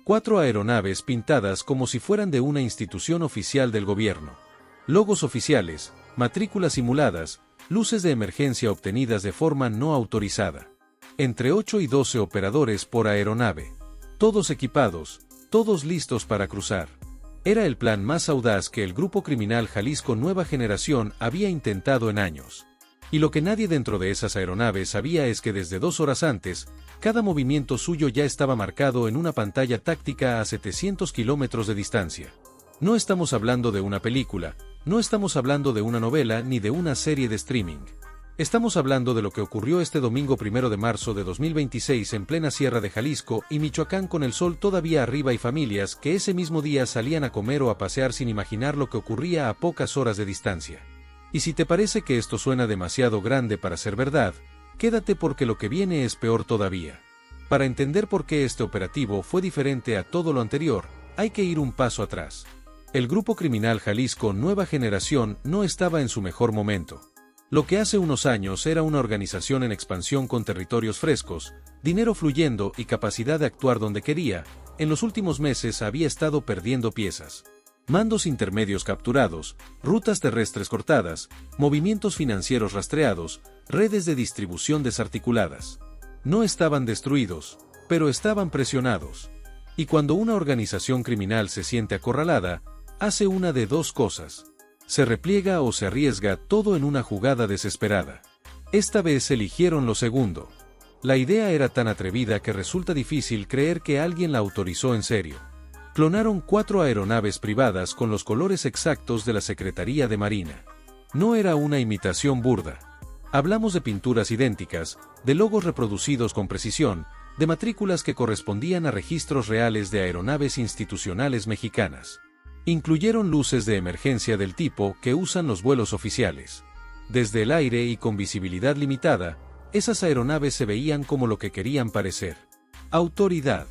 4 aeronaves pintadas como si fueran de una institución oficial del gobierno. Logos oficiales, matrículas simuladas, luces de emergencia obtenidas de forma no autorizada. Entre 8 y 12 operadores por aeronave. Todos equipados, todos listos para cruzar. Era el plan más audaz que el grupo criminal Jalisco Nueva Generación había intentado en años. Y lo que nadie dentro de esas aeronaves sabía es que desde 2 horas antes, cada movimiento suyo ya estaba marcado en una pantalla táctica a 700 kilómetros de distancia. No estamos hablando de una película, no estamos hablando de una novela ni de una serie de streaming. Estamos hablando de lo que ocurrió este domingo 1 de marzo de 2026 en plena Sierra de Jalisco y Michoacán, con el sol todavía arriba y familias que ese mismo día salían a comer o a pasear sin imaginar lo que ocurría a pocas horas de distancia. Y si te parece que esto suena demasiado grande para ser verdad, quédate porque lo que viene es peor todavía. Para entender por qué este operativo fue diferente a todo lo anterior, hay que ir un paso atrás. El grupo criminal Jalisco Nueva Generación no estaba en su mejor momento. Lo que hace unos años era una organización en expansión con territorios frescos, dinero fluyendo y capacidad de actuar donde quería, en los últimos meses había estado perdiendo piezas. Mandos intermedios capturados, rutas terrestres cortadas, movimientos financieros rastreados, redes de distribución desarticuladas. No estaban destruidos, pero estaban presionados. Y cuando una organización criminal se siente acorralada, hace una de dos cosas. Se repliega o se arriesga, todo en una jugada desesperada. Esta vez eligieron lo segundo. La idea era tan atrevida que resulta difícil creer que alguien la autorizó en serio. Clonaron 4 aeronaves privadas con los colores exactos de la Secretaría de Marina. No era una imitación burda. Hablamos de pinturas idénticas, de logos reproducidos con precisión, de matrículas que correspondían a registros reales de aeronaves institucionales mexicanas. Incluyeron luces de emergencia del tipo que usan los vuelos oficiales. Desde el aire y con visibilidad limitada, esas aeronaves se veían como lo que querían parecer. Autoridad.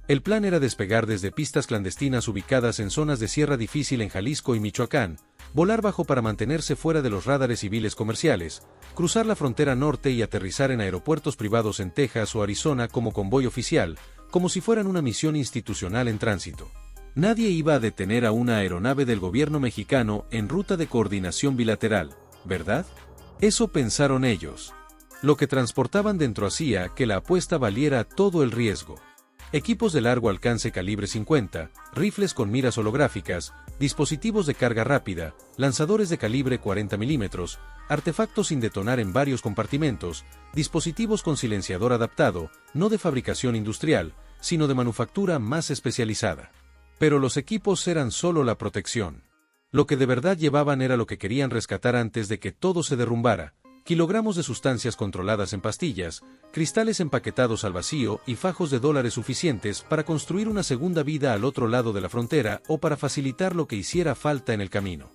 El plan era despegar desde pistas clandestinas ubicadas en zonas de sierra difícil en Jalisco y Michoacán, volar bajo para mantenerse fuera de los radares civiles comerciales, cruzar la frontera norte y aterrizar en aeropuertos privados en Texas o Arizona como convoy oficial, como si fueran una misión institucional en tránsito. Nadie iba a detener a una aeronave del gobierno mexicano en ruta de coordinación bilateral, ¿verdad? Eso pensaron ellos. Lo que transportaban dentro hacía que la apuesta valiera todo el riesgo. Equipos de largo alcance calibre 50, rifles con miras holográficas, dispositivos de carga rápida, lanzadores de calibre 40 milímetros, artefactos sin detonar en varios compartimentos, dispositivos con silenciador adaptado, no de fabricación industrial, sino de manufactura más especializada. Pero los equipos eran solo la protección. Lo que de verdad llevaban era lo que querían rescatar antes de que todo se derrumbara: kilogramos de sustancias controladas en pastillas, cristales empaquetados al vacío y fajos de dólares suficientes para construir una segunda vida al otro lado de la frontera o para facilitar lo que hiciera falta en el camino.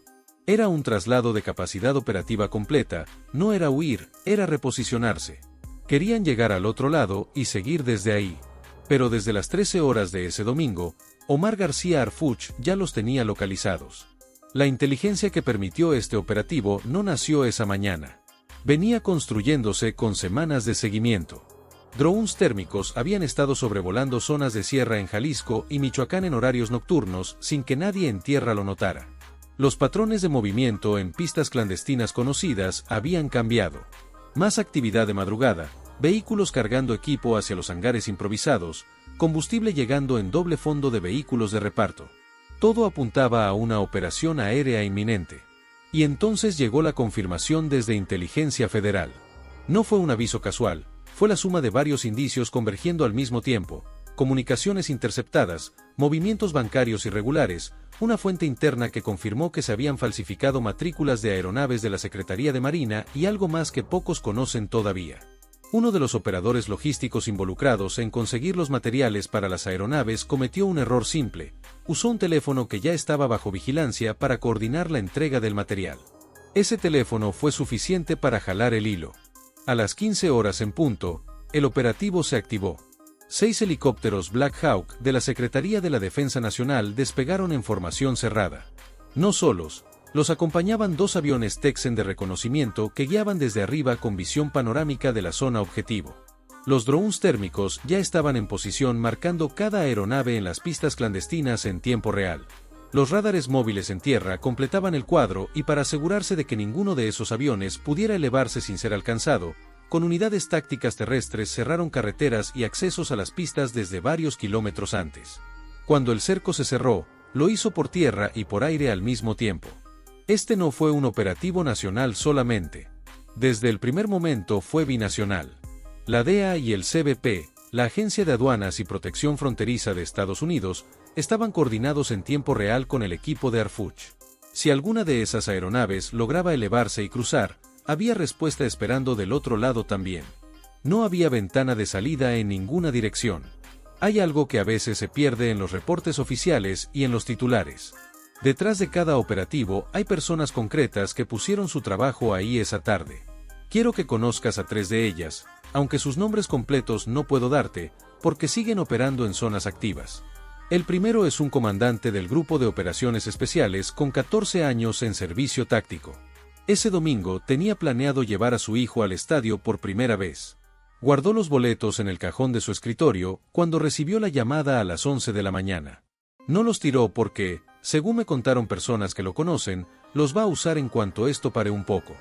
Era un traslado de capacidad operativa completa, no era huir, era reposicionarse. Querían llegar al otro lado y seguir desde ahí. Pero desde las 13 horas de ese domingo, Omar García Harfuch ya los tenía localizados. La inteligencia que permitió este operativo no nació esa mañana. Venía construyéndose con semanas de seguimiento. Drones térmicos habían estado sobrevolando zonas de sierra en Jalisco y Michoacán en horarios nocturnos sin que nadie en tierra lo notara. Los patrones de movimiento en pistas clandestinas conocidas habían cambiado. Más actividad de madrugada, vehículos cargando equipo hacia los hangares improvisados, combustible llegando en doble fondo de vehículos de reparto. Todo apuntaba a una operación aérea inminente. Y entonces llegó la confirmación desde Inteligencia Federal. No fue un aviso casual, fue la suma de varios indicios convergiendo al mismo tiempo: comunicaciones interceptadas, movimientos bancarios irregulares, una fuente interna que confirmó que se habían falsificado matrículas de aeronaves de la Secretaría de Marina y algo más que pocos conocen todavía. Uno de los operadores logísticos involucrados en conseguir los materiales para las aeronaves cometió un error simple: usó un teléfono que ya estaba bajo vigilancia para coordinar la entrega del material. Ese teléfono fue suficiente para jalar el hilo. A las 15 horas en punto, el operativo se activó. 6 helicópteros Black Hawk de la Secretaría de la Defensa Nacional despegaron en formación cerrada. No solos, los acompañaban 2 aviones Texan de reconocimiento que guiaban desde arriba con visión panorámica de la zona objetivo. Los drones térmicos ya estaban en posición marcando cada aeronave en las pistas clandestinas en tiempo real. Los radares móviles en tierra completaban el cuadro y para asegurarse de que ninguno de esos aviones pudiera elevarse sin ser alcanzado, con unidades tácticas terrestres cerraron carreteras y accesos a las pistas desde varios kilómetros antes. Cuando el cerco se cerró, lo hizo por tierra y por aire al mismo tiempo. Este no fue un operativo nacional solamente. Desde el primer momento fue binacional. La DEA y el CBP, la Agencia de Aduanas y Protección Fronteriza de Estados Unidos, estaban coordinados en tiempo real con el equipo de Arfuch. Si alguna de esas aeronaves lograba elevarse y cruzar, había respuesta esperando del otro lado también. No había ventana de salida en ninguna dirección. Hay algo que a veces se pierde en los reportes oficiales y en los titulares. Detrás de cada operativo hay personas concretas que pusieron su trabajo ahí esa tarde. Quiero que conozcas a 3 de ellas, aunque sus nombres completos no puedo darte, porque siguen operando en zonas activas. El primero es un comandante del Grupo de Operaciones Especiales con 14 años en servicio táctico. Ese domingo tenía planeado llevar a su hijo al estadio por primera vez. Guardó los boletos en el cajón de su escritorio cuando recibió la llamada a las 11 de la mañana. No los tiró porque, según me contaron personas que lo conocen, los va a usar en cuanto esto pare un poco.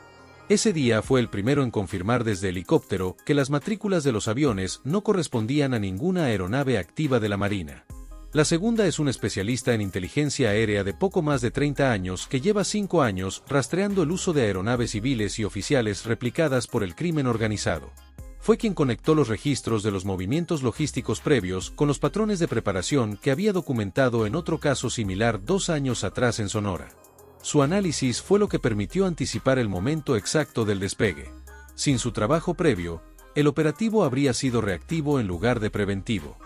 Ese día fue el primero en confirmar desde helicóptero que las matrículas de los aviones no correspondían a ninguna aeronave activa de la Marina. La segunda es un especialista en inteligencia aérea de poco más de 30 años que lleva 5 años rastreando el uso de aeronaves civiles y oficiales replicadas por el crimen organizado. Fue quien conectó los registros de los movimientos logísticos previos con los patrones de preparación que había documentado en otro caso similar 2 años atrás en Sonora. Su análisis fue lo que permitió anticipar el momento exacto del despegue. Sin su trabajo previo, el operativo habría sido reactivo en lugar de preventivo.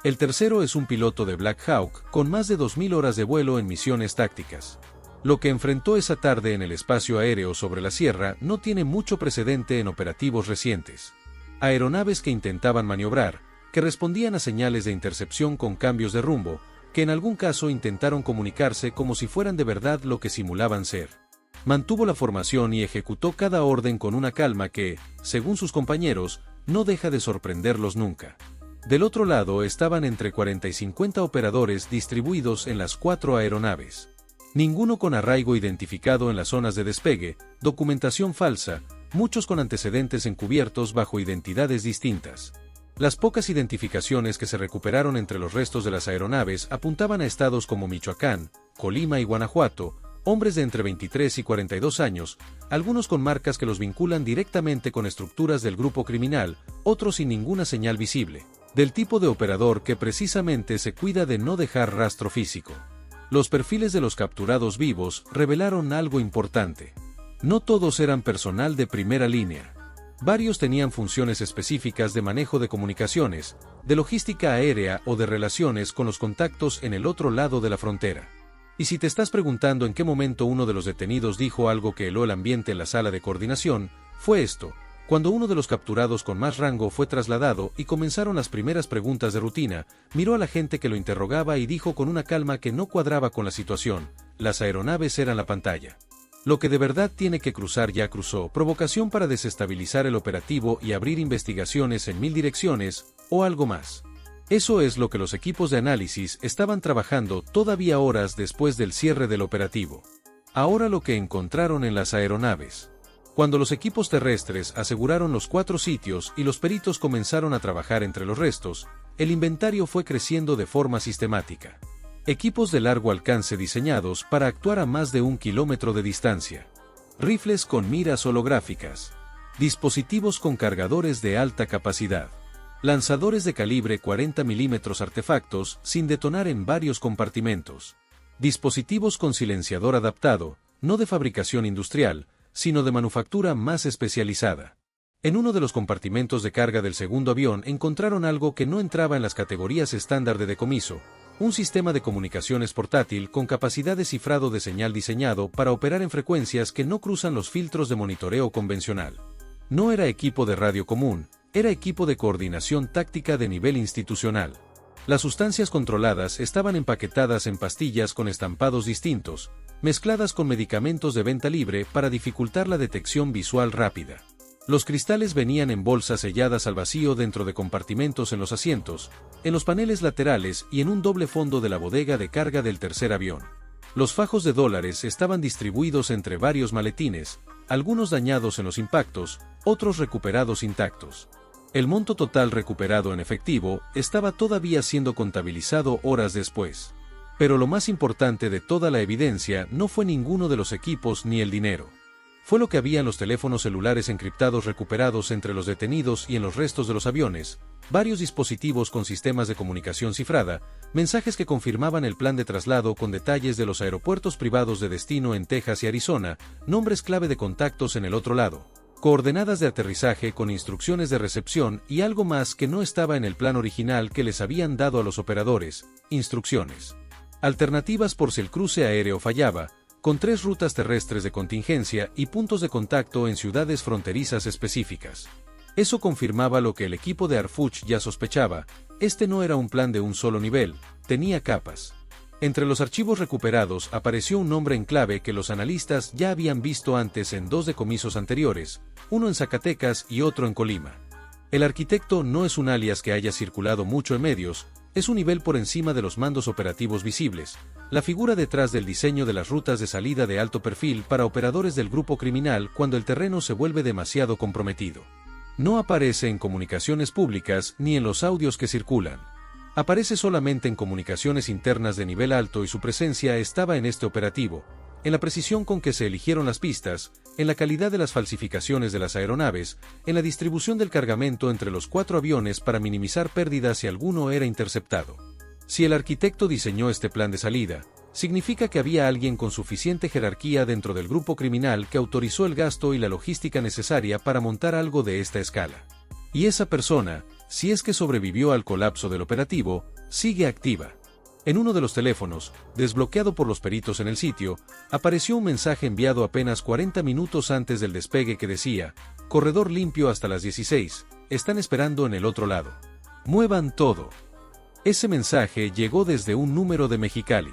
El tercero es un piloto de Black Hawk con más de 2000 horas de vuelo en misiones tácticas. Lo que enfrentó esa tarde en el espacio aéreo sobre la sierra no tiene mucho precedente en operativos recientes. Aeronaves que intentaban maniobrar, que respondían a señales de intercepción con cambios de rumbo, que en algún caso intentaron comunicarse como si fueran de verdad lo que simulaban ser. Mantuvo la formación y ejecutó cada orden con una calma que, según sus compañeros, no deja de sorprenderlos nunca. Del otro lado estaban entre 40 y 50 operadores distribuidos en las 4 aeronaves. Ninguno con arraigo identificado en las zonas de despegue, documentación falsa, muchos con antecedentes encubiertos bajo identidades distintas. Las pocas identificaciones que se recuperaron entre los restos de las aeronaves apuntaban a estados como Michoacán, Colima y Guanajuato, hombres de entre 23 y 42 años, algunos con marcas que los vinculan directamente con estructuras del grupo criminal, otros sin ninguna señal visible, del tipo de operador que precisamente se cuida de no dejar rastro físico. Los perfiles de los capturados vivos revelaron algo importante. No todos eran personal de primera línea. Varios tenían funciones específicas de manejo de comunicaciones, de logística aérea o de relaciones con los contactos en el otro lado de la frontera. Y si te estás preguntando en qué momento uno de los detenidos dijo algo que heló el ambiente en la sala de coordinación, fue esto, cuando uno de los capturados con más rango fue trasladado y comenzaron las primeras preguntas de rutina, miró a la gente que lo interrogaba y dijo con una calma que no cuadraba con la situación: las aeronaves eran la pantalla. Lo que de verdad tiene que cruzar ya cruzó, provocación para desestabilizar el operativo y abrir investigaciones en 1000 direcciones, o algo más. Eso es lo que los equipos de análisis estaban trabajando todavía horas después del cierre del operativo. Ahora lo que encontraron en las aeronaves. Cuando los equipos terrestres aseguraron los 4 sitios y los peritos comenzaron a trabajar entre los restos, el inventario fue creciendo de forma sistemática. Equipos de largo alcance diseñados para actuar a más de 1 kilómetro de distancia. Rifles con miras holográficas. Dispositivos con cargadores de alta capacidad. Lanzadores de calibre 40 mm artefactos sin detonar en varios compartimentos. Dispositivos con silenciador adaptado, no de fabricación industrial, sino de manufactura más especializada. En uno de los compartimentos de carga del segundo avión encontraron algo que no entraba en las categorías estándar de decomiso: un sistema de comunicaciones portátil con capacidad de cifrado de señal diseñado para operar en frecuencias que no cruzan los filtros de monitoreo convencional. No era equipo de radio común, era equipo de coordinación táctica de nivel institucional. Las sustancias controladas estaban empaquetadas en pastillas con estampados distintos, mezcladas con medicamentos de venta libre para dificultar la detección visual rápida. Los cristales venían en bolsas selladas al vacío dentro de compartimentos en los asientos, en los paneles laterales y en un doble fondo de la bodega de carga del tercer avión. Los fajos de dólares estaban distribuidos entre varios maletines, algunos dañados en los impactos, otros recuperados intactos. El monto total recuperado en efectivo estaba todavía siendo contabilizado horas después. Pero lo más importante de toda la evidencia no fue ninguno de los equipos ni el dinero. Fue lo que había en los teléfonos celulares encriptados recuperados entre los detenidos y en los restos de los aviones, varios dispositivos con sistemas de comunicación cifrada, mensajes que confirmaban el plan de traslado con detalles de los aeropuertos privados de destino en Texas y Arizona, nombres clave de contactos en el otro lado, coordenadas de aterrizaje con instrucciones de recepción y algo más que no estaba en el plan original que les habían dado a los operadores, instrucciones alternativas por si el cruce aéreo fallaba, con 3 rutas terrestres de contingencia y puntos de contacto en ciudades fronterizas específicas. Eso confirmaba lo que el equipo de Harfuch ya sospechaba: este no era un plan de un solo nivel, tenía capas. Entre los archivos recuperados apareció un nombre en clave que los analistas ya habían visto antes en 2 decomisos anteriores, uno en Zacatecas y otro en Colima. El arquitecto no es un alias que haya circulado mucho en medios, es un nivel por encima de los mandos operativos visibles, la figura detrás del diseño de las rutas de salida de alto perfil para operadores del grupo criminal cuando el terreno se vuelve demasiado comprometido. No aparece en comunicaciones públicas ni en los audios que circulan. Aparece solamente en comunicaciones internas de nivel alto y su presencia estaba en este operativo, en la precisión con que se eligieron las pistas, en la calidad de las falsificaciones de las aeronaves, en la distribución del cargamento entre los 4 aviones para minimizar pérdidas si alguno era interceptado. Si el arquitecto diseñó este plan de salida, significa que había alguien con suficiente jerarquía dentro del grupo criminal que autorizó el gasto y la logística necesaria para montar algo de esta escala. Y esa persona, si es que sobrevivió al colapso del operativo, sigue activa. En uno de los teléfonos, desbloqueado por los peritos en el sitio, apareció un mensaje enviado apenas 40 minutos antes del despegue que decía: corredor limpio hasta las 16, están esperando en el otro lado. Muevan todo. Ese mensaje llegó desde un número de Mexicali.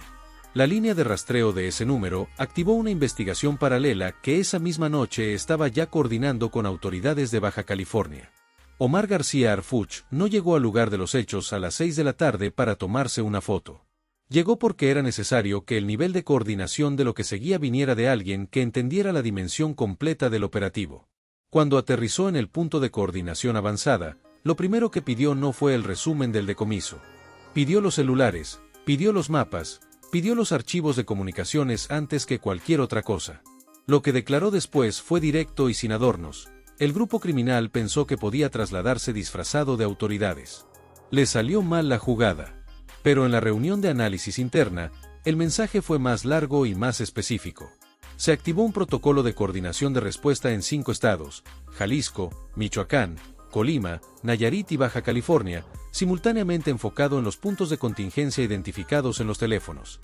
La línea de rastreo de ese número activó una investigación paralela que esa misma noche estaba ya coordinando con autoridades de Baja California. Omar García Harfuch no llegó al lugar de los hechos a las 6 de la tarde para tomarse una foto. Llegó porque era necesario que el nivel de coordinación de lo que seguía viniera de alguien que entendiera la dimensión completa del operativo. Cuando aterrizó en el punto de coordinación avanzada, lo primero que pidió no fue el resumen del decomiso. Pidió los celulares, pidió los mapas, pidió los archivos de comunicaciones antes que cualquier otra cosa. Lo que declaró después fue directo y sin adornos. El grupo criminal pensó que podía trasladarse disfrazado de autoridades. Le salió mal la jugada. Pero en la reunión de análisis interna, el mensaje fue más largo y más específico. Se activó un protocolo de coordinación de respuesta en 5 estados: Jalisco, Michoacán, Colima, Nayarit y Baja California, simultáneamente enfocado en los puntos de contingencia identificados en los teléfonos.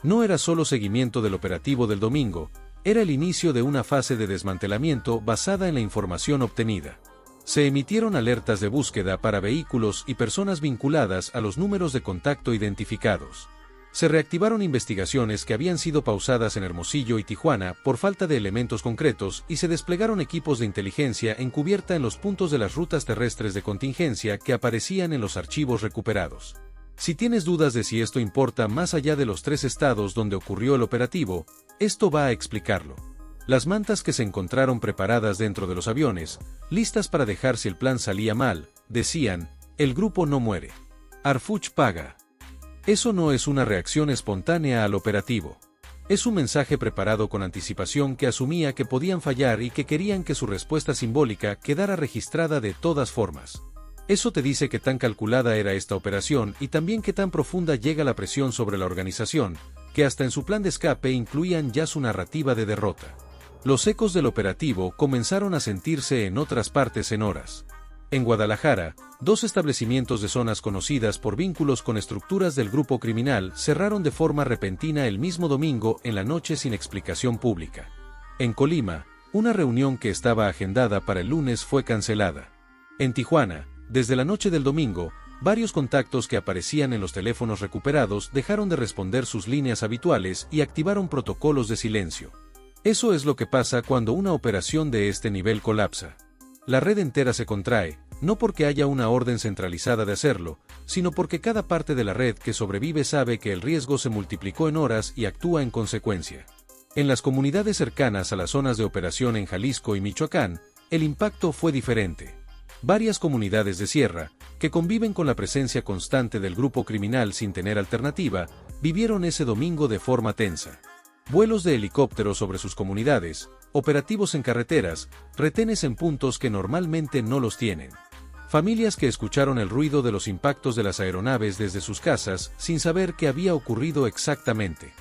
No era solo seguimiento del operativo del domingo, era el inicio de una fase de desmantelamiento basada en la información obtenida. Se emitieron alertas de búsqueda para vehículos y personas vinculadas a los números de contacto identificados. Se reactivaron investigaciones que habían sido pausadas en Hermosillo y Tijuana por falta de elementos concretos y se desplegaron equipos de inteligencia encubierta en los puntos de las rutas terrestres de contingencia que aparecían en los archivos recuperados. Si tienes dudas de si esto importa más allá de los 3 estados donde ocurrió el operativo, esto va a explicarlo. Las mantas que se encontraron preparadas dentro de los aviones, listas para dejar si el plan salía mal, decían: el grupo no muere. Harfuch paga. Eso no es una reacción espontánea al operativo. Es un mensaje preparado con anticipación que asumía que podían fallar y que querían que su respuesta simbólica quedara registrada de todas formas. Eso te dice qué tan calculada era esta operación y también qué tan profunda llega la presión sobre la organización, que hasta en su plan de escape incluían ya su narrativa de derrota. Los ecos del operativo comenzaron a sentirse en otras partes en horas. En Guadalajara, 2 establecimientos de zonas conocidas por vínculos con estructuras del grupo criminal cerraron de forma repentina el mismo domingo en la noche sin explicación pública. En Colima, una reunión que estaba agendada para el lunes fue cancelada. En Tijuana, desde la noche del domingo, varios contactos que aparecían en los teléfonos recuperados dejaron de responder sus líneas habituales y activaron protocolos de silencio. Eso es lo que pasa cuando una operación de este nivel colapsa. La red entera se contrae, no porque haya una orden centralizada de hacerlo, sino porque cada parte de la red que sobrevive sabe que el riesgo se multiplicó en horas y actúa en consecuencia. En las comunidades cercanas a las zonas de operación en Jalisco y Michoacán, el impacto fue diferente. Varias comunidades de sierra, que conviven con la presencia constante del grupo criminal sin tener alternativa, vivieron ese domingo de forma tensa. Vuelos de helicópteros sobre sus comunidades, operativos en carreteras, retenes en puntos que normalmente no los tienen. Familias que escucharon el ruido de los impactos de las aeronaves desde sus casas sin saber qué había ocurrido exactamente.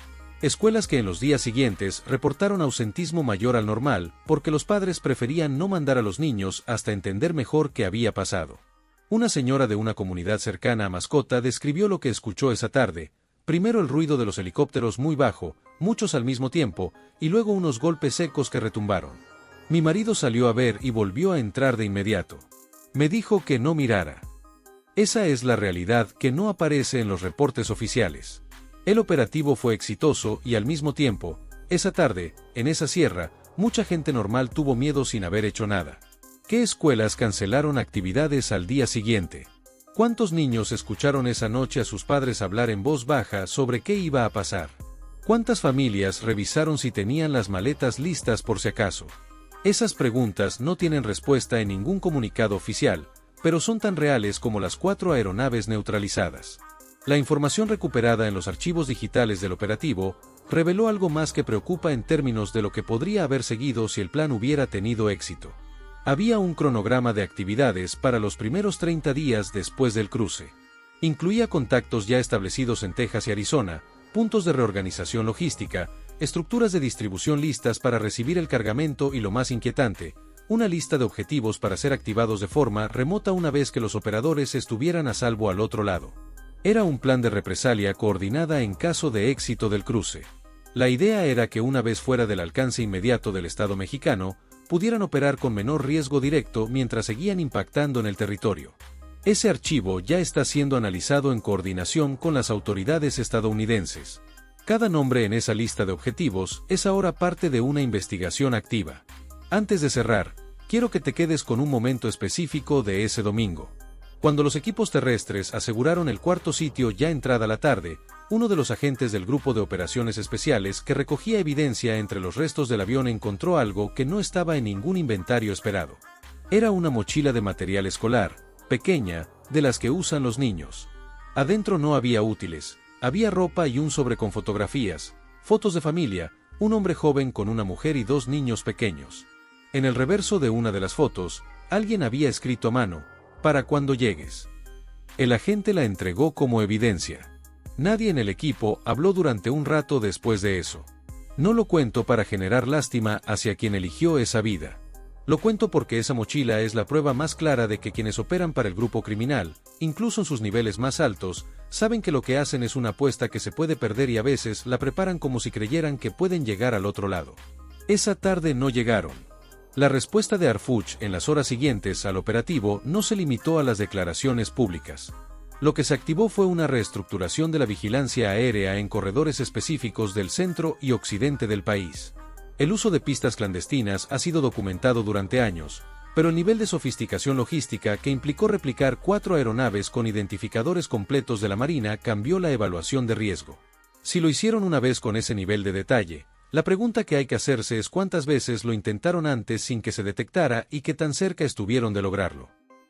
Escuelas que en los días siguientes reportaron ausentismo mayor al normal porque los padres preferían no mandar a los niños hasta entender mejor qué había pasado. Una señora de una comunidad cercana a Mascota describió lo que escuchó esa tarde: primero el ruido de los helicópteros muy bajo, muchos al mismo tiempo, y luego unos golpes secos que retumbaron. Mi marido salió a ver y volvió a entrar de inmediato. Me dijo que no mirara. Esa es la realidad que no aparece en los reportes oficiales. El operativo fue exitoso y al mismo tiempo, esa tarde, en esa sierra, mucha gente normal tuvo miedo sin haber hecho nada. ¿Qué escuelas cancelaron actividades al día siguiente? ¿Cuántos niños escucharon esa noche a sus padres hablar en voz baja sobre qué iba a pasar? ¿Cuántas familias revisaron si tenían las maletas listas por si acaso? Esas preguntas no tienen respuesta en ningún comunicado oficial, pero son tan reales como las 4 aeronaves neutralizadas. La información recuperada en los archivos digitales del operativo reveló algo más que preocupa en términos de lo que podría haber seguido si el plan hubiera tenido éxito. Había un cronograma de actividades para los primeros 30 días después del cruce. Incluía contactos ya establecidos en Texas y Arizona, puntos de reorganización logística, estructuras de distribución listas para recibir el cargamento y, lo más inquietante, una lista de objetivos para ser activados de forma remota una vez que los operadores estuvieran a salvo al otro lado. Era un plan de represalia coordinada en caso de éxito del cruce. La idea era que una vez fuera del alcance inmediato del Estado mexicano, pudieran operar con menor riesgo directo mientras seguían impactando en el territorio. Ese archivo ya está siendo analizado en coordinación con las autoridades estadounidenses. Cada nombre en esa lista de objetivos es ahora parte de una investigación activa. Antes de cerrar, quiero que te quedes con un momento específico de ese domingo. Cuando los equipos terrestres aseguraron el cuarto sitio ya entrada la tarde, uno de los agentes del Grupo de Operaciones Especiales que recogía evidencia entre los restos del avión encontró algo que no estaba en ningún inventario esperado. Era una mochila de material escolar, pequeña, de las que usan los niños. Adentro no había útiles, había ropa y un sobre con fotografías, fotos de familia, un hombre joven con una mujer y 2 niños pequeños. En el reverso de una de las fotos, alguien había escrito a mano: "Para cuando llegues". El agente la entregó como evidencia. Nadie en el equipo habló durante un rato después de eso. No lo cuento para generar lástima hacia quien eligió esa vida. Lo cuento porque esa mochila es la prueba más clara de que quienes operan para el grupo criminal, incluso en sus niveles más altos, saben que lo que hacen es una apuesta que se puede perder y a veces la preparan como si creyeran que pueden llegar al otro lado. Esa tarde no llegaron. La respuesta de Harfuch en las horas siguientes al operativo no se limitó a las declaraciones públicas. Lo que se activó fue una reestructuración de la vigilancia aérea en corredores específicos del centro y occidente del país. El uso de pistas clandestinas ha sido documentado durante años, pero el nivel de sofisticación logística que implicó replicar 4 aeronaves con identificadores completos de la Marina cambió la evaluación de riesgo. Si lo hicieron una vez con ese nivel de detalle, la pregunta que hay que hacerse es cuántas veces lo intentaron antes sin que se detectara y qué tan cerca estuvieron de lograrlo.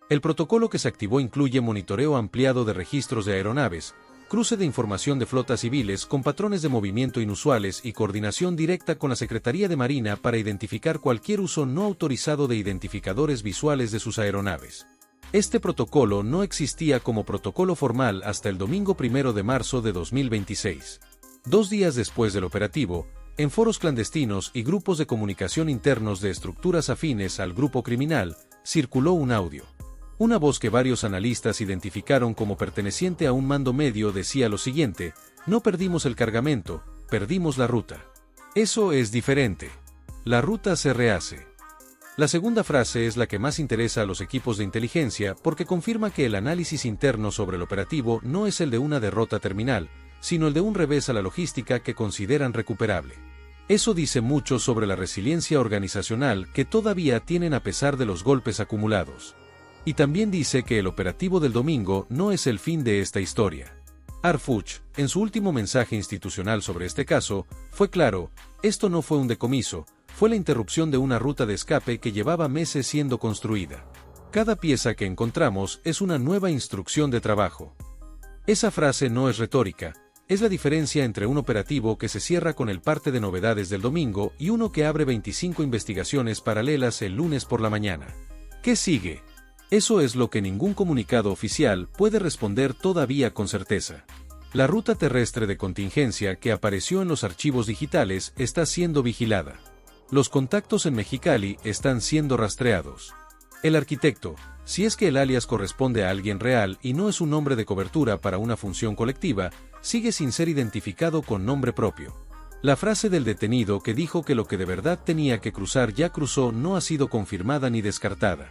El protocolo que se activó incluye monitoreo ampliado de registros de aeronaves, cruce de información de flotas civiles con patrones de movimiento inusuales y coordinación directa con la Secretaría de Marina para identificar cualquier uso no autorizado de identificadores visuales de sus aeronaves. Este protocolo no existía como protocolo formal hasta el domingo 1 de marzo de 2026. 2 días después del operativo, en foros clandestinos y grupos de comunicación internos de estructuras afines al grupo criminal, circuló un audio. Una voz que varios analistas identificaron como perteneciente a un mando medio decía lo siguiente: "No perdimos el cargamento, perdimos la ruta. Eso es diferente. La ruta se rehace". La segunda frase es la que más interesa a los equipos de inteligencia porque confirma que el análisis interno sobre el operativo no es el de una derrota terminal, sino el de un revés a la logística que consideran recuperable. Eso dice mucho sobre la resiliencia organizacional que todavía tienen a pesar de los golpes acumulados. Y también dice que el operativo del domingo no es el fin de esta historia. Harfuch, en su último mensaje institucional sobre este caso, fue claro: esto no fue un decomiso, fue la interrupción de una ruta de escape que llevaba meses siendo construida. Cada pieza que encontramos es una nueva instrucción de trabajo. Esa frase no es retórica, es la diferencia entre un operativo que se cierra con el parte de novedades del domingo y uno que abre 25 investigaciones paralelas el lunes por la mañana. ¿Qué sigue? Eso es lo que ningún comunicado oficial puede responder todavía con certeza. La ruta terrestre de contingencia que apareció en los archivos digitales está siendo vigilada. Los contactos en Mexicali están siendo rastreados. El arquitecto, si es que el alias corresponde a alguien real y no es un nombre de cobertura para una función colectiva, sigue sin ser identificado con nombre propio. La frase del detenido que dijo que lo que de verdad tenía que cruzar ya cruzó no ha sido confirmada ni descartada.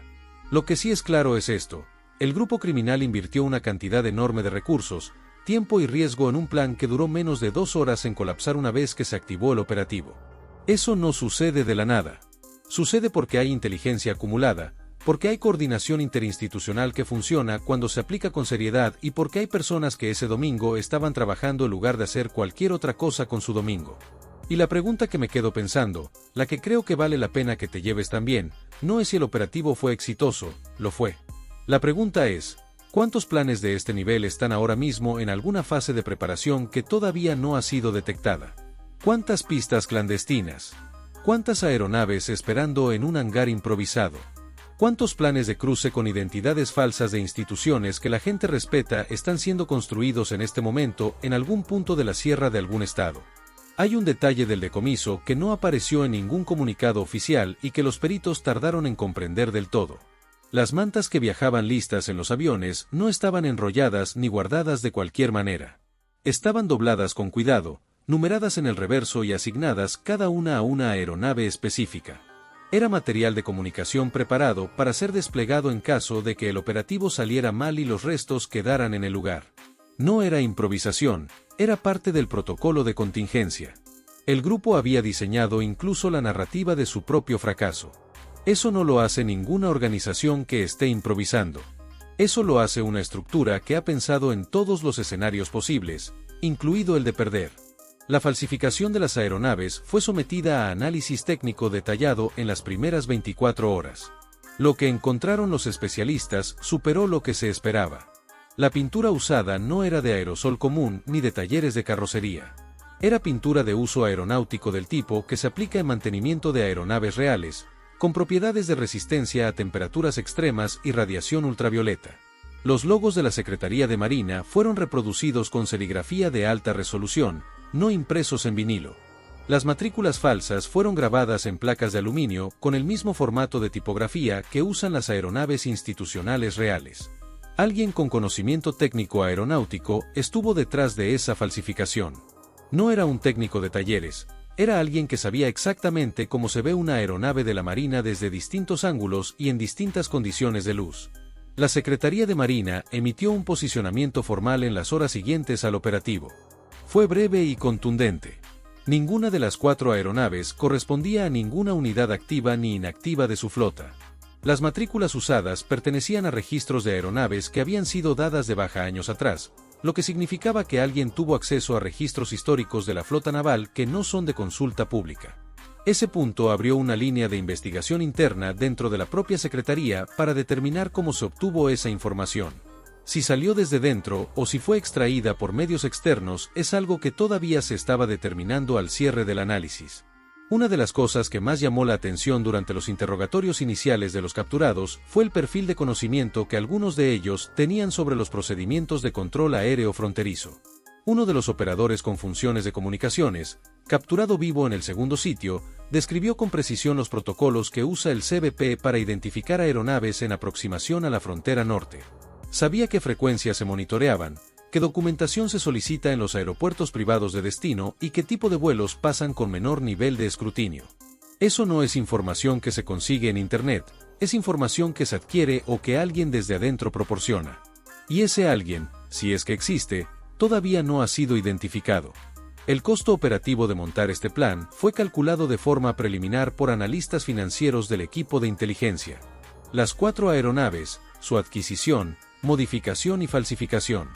Lo que sí es claro es esto: el grupo criminal invirtió una cantidad enorme de recursos, tiempo y riesgo en un plan que duró menos de 2 horas en colapsar una vez que se activó el operativo. Eso no sucede de la nada. Sucede porque hay inteligencia acumulada, porque hay coordinación interinstitucional que funciona cuando se aplica con seriedad y porque hay personas que ese domingo estaban trabajando en lugar de hacer cualquier otra cosa con su domingo. Y la pregunta que me quedo pensando, la que creo que vale la pena que te lleves también, no es si el operativo fue exitoso, lo fue. La pregunta es: ¿cuántos planes de este nivel están ahora mismo en alguna fase de preparación que todavía no ha sido detectada? ¿Cuántas pistas clandestinas? ¿Cuántas aeronaves esperando en un hangar improvisado? ¿Cuántos planes de cruce con identidades falsas de instituciones que la gente respeta están siendo construidos en este momento en algún punto de la sierra de algún estado? Hay un detalle del decomiso que no apareció en ningún comunicado oficial y que los peritos tardaron en comprender del todo. Las mantas que viajaban listas en los aviones no estaban enrolladas ni guardadas de cualquier manera. Estaban dobladas con cuidado, numeradas en el reverso y asignadas cada una a una aeronave específica. Era material de comunicación preparado para ser desplegado en caso de que el operativo saliera mal y los restos quedaran en el lugar. No era improvisación, era parte del protocolo de contingencia. El grupo había diseñado incluso la narrativa de su propio fracaso. Eso no lo hace ninguna organización que esté improvisando. Eso lo hace una estructura que ha pensado en todos los escenarios posibles, incluido el de perder. La falsificación de las aeronaves fue sometida a análisis técnico detallado en las primeras 24 horas. Lo que encontraron los especialistas superó lo que se esperaba. La pintura usada no era de aerosol común ni de talleres de carrocería. Era pintura de uso aeronáutico del tipo que se aplica en mantenimiento de aeronaves reales, con propiedades de resistencia a temperaturas extremas y radiación ultravioleta. Los logos de la Secretaría de Marina fueron reproducidos con serigrafía de alta resolución, no impresos en vinilo. Las matrículas falsas fueron grabadas en placas de aluminio con el mismo formato de tipografía que usan las aeronaves institucionales reales. Alguien con conocimiento técnico aeronáutico estuvo detrás de esa falsificación. No era un técnico de talleres, era alguien que sabía exactamente cómo se ve una aeronave de la Marina desde distintos ángulos y en distintas condiciones de luz. La Secretaría de Marina emitió un posicionamiento formal en las horas siguientes al operativo. Fue breve y contundente. Ninguna de las 4 aeronaves correspondía a ninguna unidad activa ni inactiva de su flota. Las matrículas usadas pertenecían a registros de aeronaves que habían sido dadas de baja años atrás, lo que significaba que alguien tuvo acceso a registros históricos de la flota naval que no son de consulta pública. Ese punto abrió una línea de investigación interna dentro de la propia Secretaría para determinar cómo se obtuvo esa información. Si salió desde dentro o si fue extraída por medios externos es algo que todavía se estaba determinando al cierre del análisis. Una de las cosas que más llamó la atención durante los interrogatorios iniciales de los capturados fue el perfil de conocimiento que algunos de ellos tenían sobre los procedimientos de control aéreo fronterizo. Uno de los operadores con funciones de comunicaciones, capturado vivo en el segundo sitio, describió con precisión los protocolos que usa el CBP para identificar aeronaves en aproximación a la frontera norte. Sabía qué frecuencias se monitoreaban, qué documentación se solicita en los aeropuertos privados de destino y qué tipo de vuelos pasan con menor nivel de escrutinio. Eso no es información que se consigue en Internet, es información que se adquiere o que alguien desde adentro proporciona. Y ese alguien, si es que existe, todavía no ha sido identificado. El costo operativo de montar este plan fue calculado de forma preliminar por analistas financieros del equipo de inteligencia. Las 4 aeronaves, su adquisición, modificación y falsificación.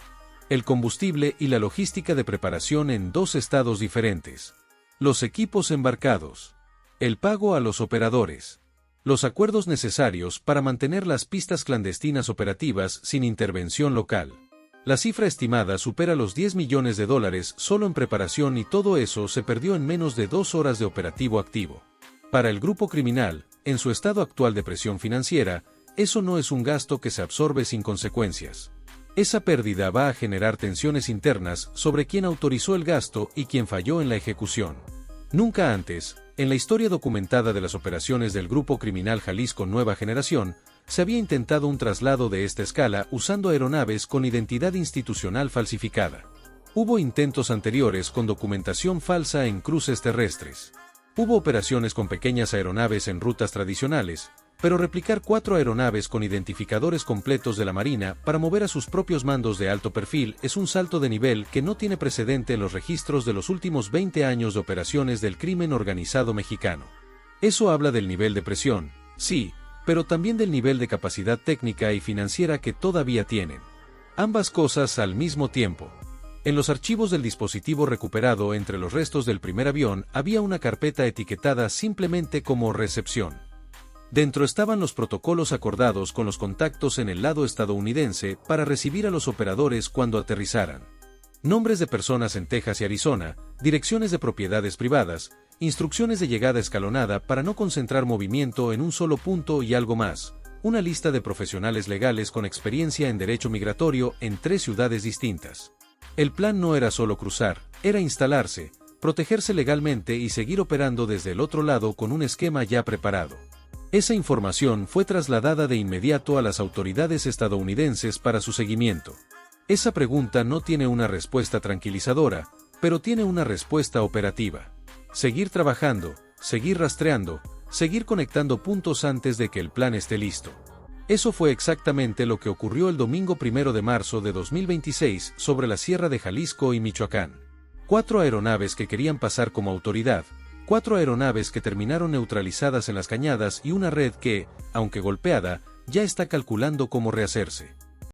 El combustible y la logística de preparación en 2 estados diferentes. Los equipos embarcados. El pago a los operadores. Los acuerdos necesarios para mantener las pistas clandestinas operativas sin intervención local. La cifra estimada supera los $10 millones solo en preparación y todo eso se perdió en menos de 2 horas de operativo activo. Para el grupo criminal, en su estado actual de presión financiera, eso no es un gasto que se absorbe sin consecuencias. Esa pérdida va a generar tensiones internas sobre quién autorizó el gasto y quién falló en la ejecución. Nunca antes, en la historia documentada de las operaciones del grupo criminal Jalisco Nueva Generación, se había intentado un traslado de esta escala usando aeronaves con identidad institucional falsificada. Hubo intentos anteriores con documentación falsa en cruces terrestres. Hubo operaciones con pequeñas aeronaves en rutas tradicionales, pero replicar 4 aeronaves con identificadores completos de la Marina para mover a sus propios mandos de alto perfil es un salto de nivel que no tiene precedente en los registros de los últimos 20 años de operaciones del crimen organizado mexicano. Eso habla del nivel de presión, sí, pero también del nivel de capacidad técnica y financiera que todavía tienen. Ambas cosas al mismo tiempo. En los archivos del dispositivo recuperado entre los restos del primer avión había una carpeta etiquetada simplemente como recepción. Dentro estaban los protocolos acordados con los contactos en el lado estadounidense para recibir a los operadores cuando aterrizaran. Nombres de personas en Texas y Arizona, direcciones de propiedades privadas, instrucciones de llegada escalonada para no concentrar movimiento en un solo punto y algo más, una lista de profesionales legales con experiencia en derecho migratorio en 3 ciudades distintas. El plan no era solo cruzar, era instalarse, protegerse legalmente y seguir operando desde el otro lado con un esquema ya preparado. Esa información fue trasladada de inmediato a las autoridades estadounidenses para su seguimiento. Esa pregunta no tiene una respuesta tranquilizadora, pero tiene una respuesta operativa. Seguir trabajando, seguir rastreando, seguir conectando puntos antes de que el plan esté listo. Eso fue exactamente lo que ocurrió el domingo 1 de marzo de 2026 sobre la Sierra de Jalisco y Michoacán. 4 aeronaves que querían pasar como autoridad, 4 aeronaves que terminaron neutralizadas en las cañadas y una red que, aunque golpeada, ya está calculando cómo rehacerse.